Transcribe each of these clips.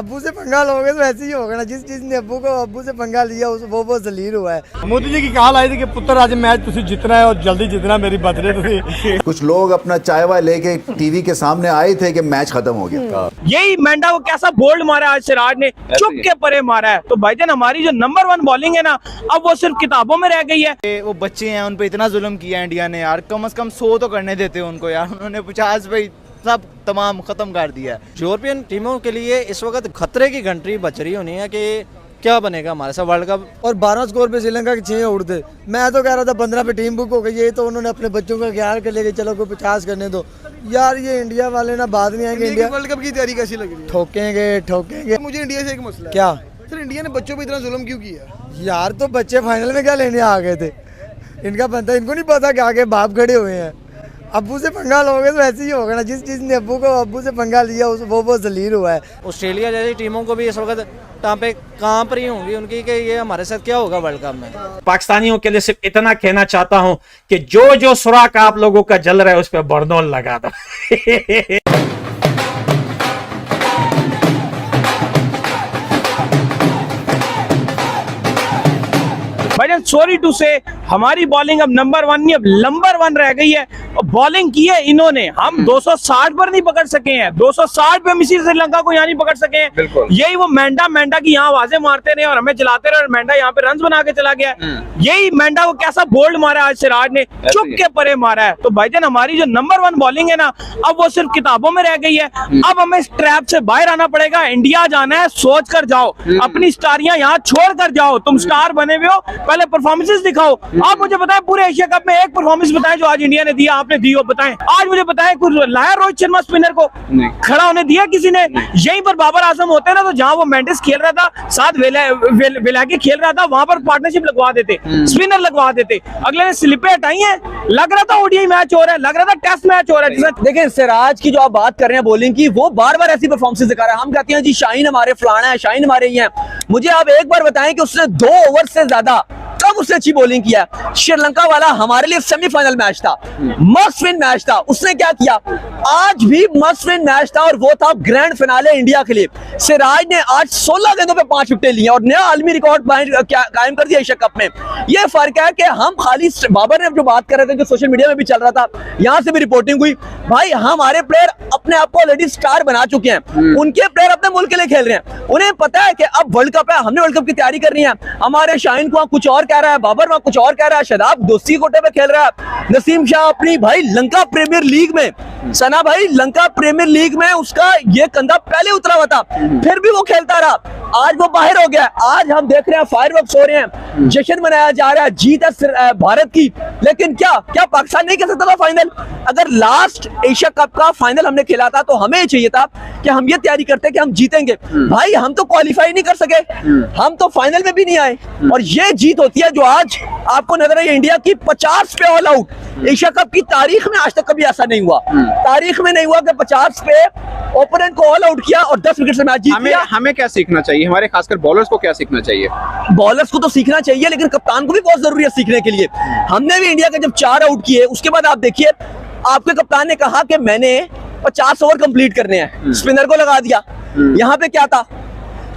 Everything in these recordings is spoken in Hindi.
अब्बू से पंगा लोगे तो ऐसे ही होगा ना। जिस चीज ने अब्बू से पंगा लिया वो जलील हुआ है। मोदी जी की कहा आई थी कि पुत्र आज मैच तुझे जीतना है और जल्दी जीतना मेरी बर्थडे। कुछ लोग अपना चाय वाय लेके टीवी के सामने आए थे कि मैच खत्म हो गया। यही मेंढा को कैसा बोल्ड मारा आज सिराज ने, चुप के परे मारा है। तो भाईजान हमारी जो नंबर 1 बॉलिंग है ना, अब वो सिर्फ किताबों में रह गई है। वो बच्चे हैं, उन पे इतना जुल्म किया इंडिया ने यार, कम से कम 100 तो करने देते उनको यार। उन्होंने 50 पे सब तमाम खत्म कर दिया। यूरोपियन टीमों के लिए इस वक्त खतरे की घंटी बच रही होनी है कि क्या बनेगा हमारे साथ वर्ल्ड कप। और 12 स्कोर पे श्रीलंका के 6 उड़ थे। मैं तो कह रहा था 15 पे टीम बुक हो गई है, तो उन्होंने अपने बच्चों का ख्याल कर लिया कि चलो कोई 50 करने दो। यार ये इंडिया वाले ना बाद नहीं आएंगे। इंडिया वर्ल्ड कप की तैयारी कैसी लग रही है? ठोकेंगे। मुझे इंडिया से एक मसला है। क्या सर, इंडिया ने बच्चों पे इतना जुल्म क्यों किया? यार तो बच्चे फाइनल में क्या लेने आ गए थे? इनका बनता, इनको नहीं पता कि आगे बाप खड़े हुए हैं। अब्बू से पंगा लोगे तो ऐसे ही होगा ना। जिस चीज ने अब्बू से पंगा लिया वो जलील हुआ है। ऑस्ट्रेलिया जैसी टीमों को भी इस वक्त टांपे कांप रही होंगी उनकी कि ये हमारे साथ क्या होगा वर्ल्ड कप में। पाकिस्तानियों के लिए सिर्फ इतना कहना चाहता हूं कि जो सुराख आप लोगों का जल रहा है उस पर बर्नौल लगा दो। भाईजान सॉरी टू से हमारी बॉलिंग अब नंबर 1 नहीं, अब नंबर 1 रह गई है। और बॉलिंग की है इन्होंने, हम 260 पर नहीं पकड़ सके हैं। 260 पे मिसी श्रीलंका को यहाँ नहीं पकड़ सके हैं। यही वो मेंढा की यहाँ आवाजें मारते रहे और हमें चलाते रहे, और मेंढा यहाँ पे रन बना के चला गया। यही मेंढा को कैसा बोल्ड मारा आज सिराज ने, चुप के परे मारा है। तो भाईजान हमारी जो नंबर 1 बॉलिंग है ना, अब वो सिर्फ किताबों में रह गई है। अब हमें इस ट्रैप से बाहर आना पड़ेगा। इंडिया जाना है, सोच कर जाओ, अपनी स्टारियां यहाँ छोड़ कर जाओ। तुम स्टार बने हुए हो, पहले परफॉर्मेंसेस दिखाओ। आप मुझे बताएं पूरे एशिया कप में एक परफॉर्मेंस बताएं जो आज इंडिया ने दिया, आपने दी हो बताएं। आज मुझे बताएं कुछ लाया रोहित शर्मा स्पिनर को खड़ा होने दिया किसी ने? यहीं पर बाबर आजम होते ना, तो जहां वो मेंडिस खेल रहा था, साथ वेलागे खेल रहा था, वहां पर पार्टनरशिप लगवा देते, स्पिनर लगवा देते। अगले ने स्लिपें हटाई हैं, लग रहा था ओडीआई मैच हो रहा है, लग रहा था टेस्ट मैच हो रहा है। देखिए सिराज की जो आप बात कर रहे हैं बॉलिंग की, वो बार बार ऐसी परफॉर्मेंस दिखा रहा है। हम कहते हैं जी शाहीन हमारे फलाना है, शाहीन हमारे ही हैं। मुझे आप एक बार बताएं कि उसने 2 ओवर से ज्यादा कब उसने अच्छी बॉलिंग किया? श्रीलंका वाला हमारे लिए सेमीफाइनल मैच था, मस्ट विन मैच था। उसने क्या किया? आज भी मस्ट विन मैच था, और वो था ग्रैंड फिनाले इंडिया के लिए। सिराज ने आज 16 गेंदों पे 5 विकेटें ली और नया आलमी रिकॉर्ड कायम कर दिया एशिया कप में। ये फर्क है कि हम खाली, बाबर ने जो बात कर रहे थे, जो सोशल मीडिया में भी चल रहा था, यहां से भी रिपोर्टिंग हुई, भाई हमारे प्लेयर अपने आप को ऑलरेडी स्टार बना चुके हैं। उनके प्लेयर अपने मुल्क के लिए खेल रहे हैं। उन्हें पता है कि अब वर्ल्ड कप है, हमने वर्ल्ड कप की तैयारी करनी है। हमारे शाहीन को कुछ और कह रहा है, बाबर वहां कुछ और कह रहा है, शदाब दोस्ती कोटे पे खेल रहा है, नसीम शाह अपनी भाई लंका प्रीमियर लीग में, सना भाई लंका प्रीमियर लीग में उसका ये कंधा पहले उतरा हुआ था, फिर भी वो खेलता रहा। आज वो बाहर हो गया। आज हम देख रहे हैं फायरवर्क्स हो रहे हैं, जश्न मनाया जा रहा है, जीत है भारत की। लेकिन क्या पाकिस्तान नहीं खेल सकता था फाइनल? अगर लास्ट एशिया कप का फाइनल हमने खेला था तो हमें चाहिए था कि हम ये तैयारी करते कि हम जीतेंगे। भाई हम तो क्वालिफाई नहीं कर सके, हम तो फाइनल में भी नहीं आए, और ये जीत होती है जो आज आपको नजर आई। इंडिया की 50 पे ऑल आउट, एशिया कप की तारीख में आज तक कभी ऐसा नहीं हुआ। तारीख में नहीं हुआ कि 50 पे ओपोनेंट को ऑल आउट किया और 10 विकेट से मैच जीत लिया। हमें क्या सीखना चाहिए? हमारे खासकर बॉलर्स को क्या सीखना चाहिए? बॉलर्स को तो सीखना चाहिए, लेकिन कप्तान को भी बहुत जरूरी है सीखने के लिए। हमने भी इंडिया के जब 4 आउट किए, उसके बाद आप देखिए आपके कप्तान ने कहा कि मैंने 50 ओवर कंप्लीट करने हैं, स्पिनर को लगा दिया। यहाँ पे क्या था?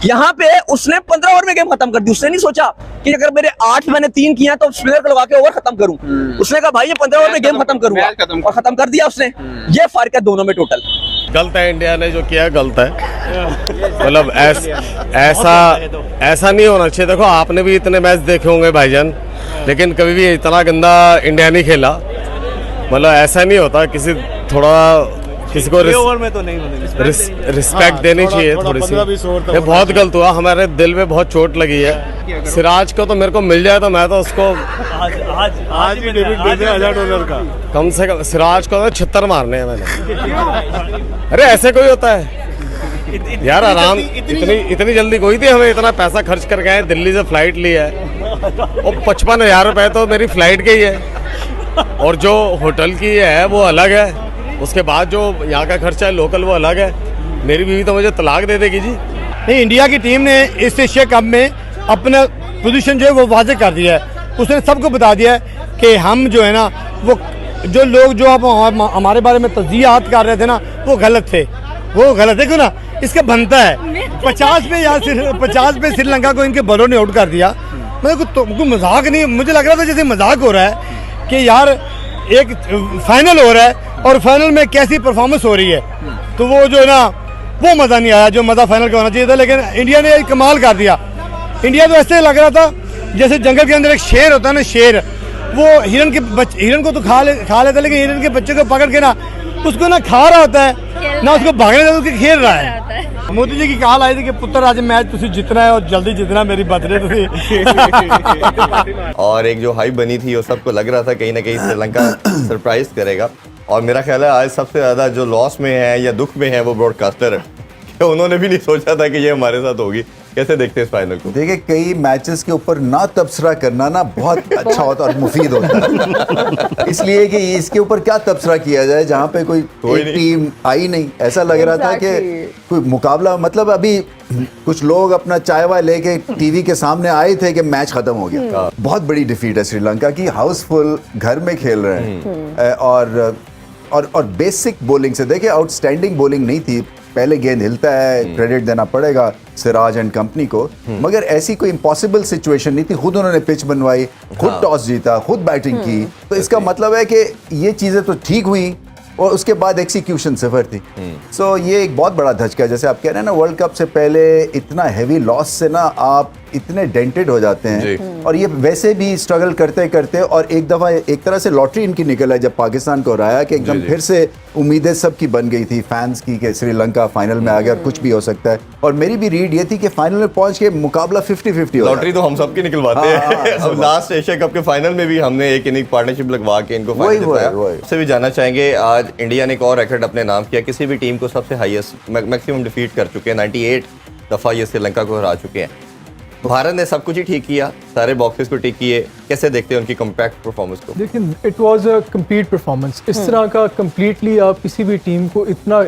यहाँ पे उसने 15 ओवर में गेम खत्म कर दी। उसने नहीं सोचा कि अगर मेरे 8 मैंने 3 किया तो स्पिनर को लगा के ओवर खत्म करूं। उसने कहा भाई ये 15 ओवर में गेम खत्म करूंगा, और खत्म कर दिया उसने। ये फर्क है दोनों में टोटल। गलत है, इंडिया ने जो किया गलत है। मतलब ऐसा नहीं होना चाहिए। देखो आपने भी इतने मैच देखे होंगे भाईजान, लेकिन कभी भी इतना गंदा इंडिया नहीं खेला। मतलब ऐसा नहीं होता, किसी को ओवर में तो नहीं रिस्पेक्ट देनी चाहिए थोड़ी सी। ये बहुत गलत हुआ, हमारे दिल में बहुत चोट लगी है। सिराज को तो मेरे को मिल जाए तो मैं तो उसको आज ही डेबिट दे दे $1000 का, कम से कम। सिराज को तो 76 मारने हैं मैंने। अरे ऐसे कोई होता है यार? आराम इतनी जल्दी कोई थी? हमें इतना पैसा खर्च कर गए, दिल्ली से फ्लाइट ली है, और 55,000 रुपए तो मेरी फ्लाइट के ही है, और जो होटल की है वो अलग है। उसके बाद जो यहाँ का खर्चा है लोकल वो अलग है। मेरी बीवी तो मुझे तलाक दे देगी जी। नहीं, इंडिया की टीम ने इस एशिया कप में अपना पोजीशन जो है वो वाज़ेह कर दिया है। उसने सबको बता दिया है कि हम जो है ना, वो जो लोग जो अब हमारे बारे में तज़कियात कर रहे थे ना, वो गलत थे, वो गलत है। क्यों ना? इसका बनता है 50 पे श्रीलंका को इनके बॉलर ने आउट कर दिया। मतलब कोई मजाक नहीं, मुझे लग रहा था जैसे मजाक हो रहा है कि यार एक फाइनल हो रहा है और फाइनल में कैसी परफॉर्मेंस हो रही है, तो वो जो है ना वो मज़ा नहीं आया जो मज़ा फाइनल का होना चाहिए था। लेकिन इंडिया ने कमाल कर दिया। इंडिया तो ऐसे लग रहा था जैसे जंगल के अंदर एक शेर होता है ना, शेर, वो हिरन को तो खा लेता है, लेकिन हिरन के बच्चे को पकड़ के ना उसको ना खा रहा होता है ना उसको भागने देता, उसको खेल रहा है। मोदी जी की कहाल आई थी कि पुत्र आज मैच तुसी जितना है और जल्दी जितना, मेरी बर्थडे तुसी। और एक जो हाइप बनी थी वो सबको लग रहा था कहीं ना कहीं श्रीलंका सरप्राइज करेगा। और मेरा ख्याल है आज सबसे ज़्यादा जो लॉस में है या दुख में है वो ब्रॉडकास्टर है। उन्होंने भी नहीं सोचा था कि ये हमारे साथ होगी। कैसे देखते हैं इस फाइनल को? देखिए, कई मैचेस के ऊपर ना तबसरा करना ना बहुत अच्छा होता और मुफीद होता है। इसलिए कि इसके ऊपर क्या तबसरा किया जाए जहाँ पे कोई टीम आई नहीं। ऐसा लग रहा था कि कोई मुकाबला, मतलब अभी कुछ लोग अपना चाय वाय लेके टीवी के सामने आए थे कि मैच खत्म हो गया। बहुत बड़ी डिफीट है श्रीलंका की, हाउसफुल घर में खेल रहे हैं और बेसिक बॉलिंग से देखिए आउटस्टैंडिंग बॉलिंग नहीं थी। पहले गेंद हिलता है, क्रेडिट देना पड़ेगा सिराज एंड कंपनी को, मगर ऐसी कोई इम्पॉसिबल सिचुएशन नहीं थी। खुद उन्होंने पिच बनवाई, खुद टॉस जीता, खुद बैटिंग की, तो इसका मतलब है कि ये चीज़ें तो ठीक हुई और उसके बाद एक्सिक्यूशन सिफर थी। सो ये एक बहुत बड़ा धचका है। जैसे आप कह रहे हैं ना, वर्ल्ड कप से पहले इतना हैवी लॉस से ना आप इतने डेंटेड हो जाते हैं, और ये वैसे भी स्ट्रगल करते करते, और एक दफ़ा एक तरह से लॉटरी इनकी निकल है जब पाकिस्तान को हराया कि एकदम फिर से उम्मीदें सबकी बन गई थी फैंस की कि श्रीलंका फाइनल में आ गया, कुछ भी हो सकता है। और मेरी भी रीड ये थी कि फाइनल में पहुंच के मुकाबला 50-50 हो। लॉटरी तो हम सबकी निकलवाते हैं। अब लास्ट एशिया कप के फाइनल में भी हमने एक इनिंग पार्टनरशिप लगवा के इनको फाइनल जिताया। उससे भी जानना चाहेंगे, आज इंडिया ने एक और रिकॉर्ड अपने नाम किया, किसी भी टीम को सबसे हाईएस्ट मैक्सिमम डिफीट कर चुके हैं। 98 दफ़ा ये श्रीलंका को हरा चुके हैं। भारत ने सब कुछ ही ठीक किया, सारे बॉक्सेस को टिक किए। कैसे देखते हैं उनकी कम्पैक्ट परफॉर्मेंस को? लेकिन it was a complete performance. इस तरह का कंप्लीटली आप किसी भी टीम को इतना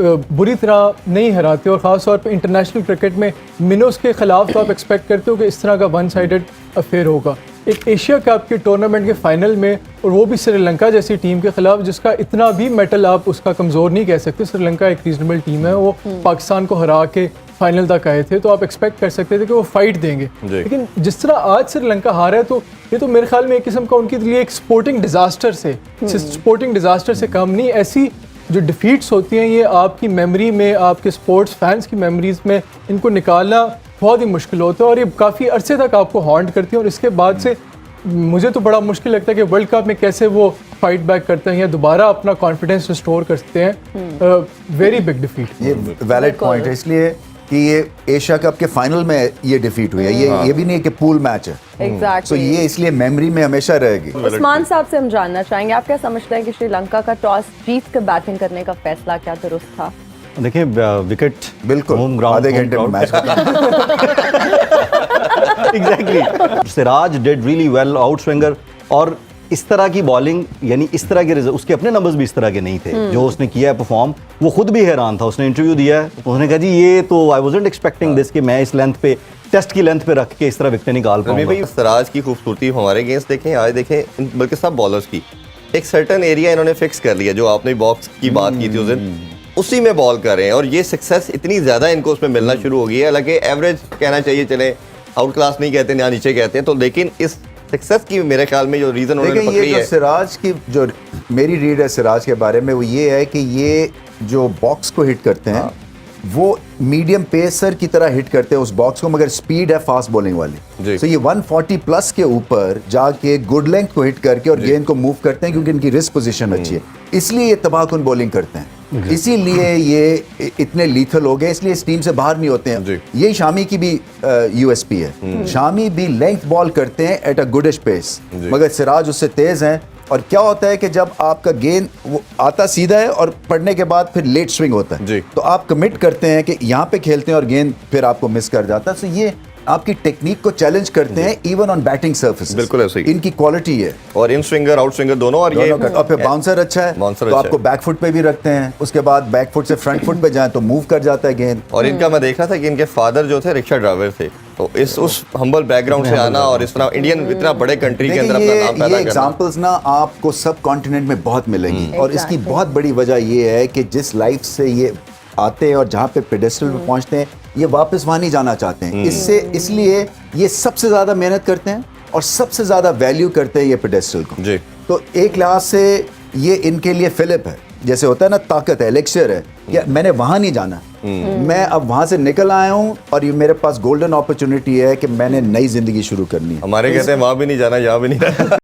बुरी तरह नहीं हराते, और ख़ास तौर पे इंटरनेशनल क्रिकेट में मिनोस के ख़िलाफ़ तो आप एक्सपेक्ट करते हो कि इस तरह का वन साइडेड अफेयर होगा। एक एशिया कप के टूर्नामेंट के फाइनल में, और वो भी श्रीलंका जैसी टीम के खिलाफ जिसका इतना भी मेटल आप उसका कमज़ोर नहीं कह सकते। श्रीलंका एक रीजनेबल टीम है, वो पाकिस्तान को हरा के फाइनल तक आए थे, तो आप एक्सपेक्ट कर सकते थे कि वो फाइट देंगे। लेकिन जिस तरह आज श्रीलंका हारा है, तो ये तो मेरे ख्याल में एक किस्म का उनके लिए एक स्पोर्टिंग डिज़ास्टर से कम नहीं। ऐसी जो डिफीट्स होती हैं ये आपकी मेमोरी में, आपके स्पोर्ट्स फैंस की मेमोरीज में इनको निकालना बहुत ही मुश्किल होता है, और ये काफ़ी अरसे तक आपको हॉन्ट करती है। और इसके बाद से मुझे तो बड़ा मुश्किल लगता है कि वर्ल्ड कप में कैसे वो फाइट बैक करते हैं या दोबारा अपना कॉन्फिडेंस रिस्टोर करते हैं। Very big defeat. ये वैलिड पॉइंट है, इसलिए कि ये एशिया कप के फाइनल में ये डिफीट हुई है। ये भी नहीं है कि पूल मैच है। Exactly. तो ये इसलिए मेमोरी में हमेशा रहेगी। उस्मान साहब से हम जानना चाहेंगे, आप क्या समझते हैं कि श्रीलंका का टॉस जीत कर बैटिंग करने का फैसला क्या दुरुस्त था? देखिए, विकेट बिल्कुल आधे घंटे में match exactly. Siraj did really well, out swinger, और इस तरह की बॉलिंग, यानी इस तरह के रिजल्ट, उसके अपने नंबर्स भी इस तरह के नहीं थे जो उसने किया है परफॉर्म। वो खुद भी हैरान था, उसने इंटरव्यू दिया है, उसने कहा जी ये तो आई वाज़न्ट एक्सपेक्टिंग दिस कि मैं इस लेंथ पे, टेस्ट की लेंथ पे रख के इस तरह विकेट निकाल पाऊंगा। भाई सिराज की खूबसूरती हमारे गेम्स देखें, आज देखें, बल्कि सब बॉलर्स की एक सर्टन एरिया इन्होंने फिक्स कर लिया। जो आपने बॉक्स की बात की थी उस दिन, उसी में बॉल कर रहे हैं, और ये सक्सेस इतनी ज़्यादा इनको उसमें मिलना शुरू हो गई है। हालांकि एवरेज कहना चाहिए, चले आउट क्लास नहीं कहते, यहाँ नीचे कहते हैं, तो लेकिन इस सक्सेस की मेरे ख्याल में जो रीज़न उन्होंने पकड़ी है, सिराज की जो मेरी रीड है सिराज के बारे में, वो ये है कि ये जो बॉक्स को हिट करते हैं वो मीडियम पेसर की तरह हिट करते हैं उस बॉक्स को, मगर स्पीड है फास्ट बॉलिंग वाली। तो ये 140 प्लस के ऊपर जाके गुड लेंथ को हिट करके और गेंद को मूव करते हैं, क्योंकि इनकी रिस्ट पोजीशन अच्छी है, इसलिए ये तबाहकुन बॉलिंग करते हैं। इसीलिए ये इतने लीथल हो गए, इसलिए इस टीम से बाहर नहीं होते हैं। यही शामी की भी यूएसपी है। शामी भी लेंथ बॉल करते हैं एट अ गुडिश पेस, मगर सिराज उससे तेज हैं। और क्या होता है कि जब आपका गेंद वो आता सीधा है और पड़ने के बाद फिर लेट स्विंग होता है, तो आप कमिट करते हैं कि यहाँ पे खेलते हैं और गेंद फिर आपको मिस कर जाता है। तो ये आपकी टेक्निक को चैलेंज करते हैं इवन ऑन बैटिंग सर्फेस। बिल्कुल ऐसे ही इनकी क्वालिटी है, और इन स्विंगर आउट स्विंगर दोनों। और ये और फिर बाउंसर अच्छा है, तो आपको बैक फुट पे भी रखते हैं, उसके बाद बैक फुट से फ्रंट फुट पे जाए तो मूव कर जाता है गेंद। और इनका मैं देख रहा था कि इनके फादर जो थे रिक्शा ड्राइवर थे, तो इस उस हम्बल बैकग्राउंड से आना और इस तरह इंडियन इतना बड़े कंट्री के अंदर अपना नाम पैदा करना, एग्जांपल्स ना आपको सब कॉन्टिनेंट में बहुत मिलेंगी। और इसकी बहुत बड़ी वजह ये है कि जिस लाइफ से ये आते हैं और जहाँ पे पेडेस्टल पे पहुँचते हैं, ये वापस वहाँ नहीं जाना चाहते हैं। इसलिए ये सबसे ज़्यादा मेहनत करते हैं और सबसे ज़्यादा वैल्यू करते हैं ये पेडेस्टल को जी। तो एक लिहाज से ये इनके लिए फिलिप है, जैसे होता है ना ताकत है, एलेक्शर है, या मैंने वहाँ नहीं जाना, मैं अब वहाँ से निकल आया हूँ और ये मेरे पास गोल्डन अपॉर्चुनिटी है कि मैंने नई जिंदगी शुरू करनी है। हमारे कहते हैं वहाँ भी नहीं जाना, यहाँ भी नहीं जाना।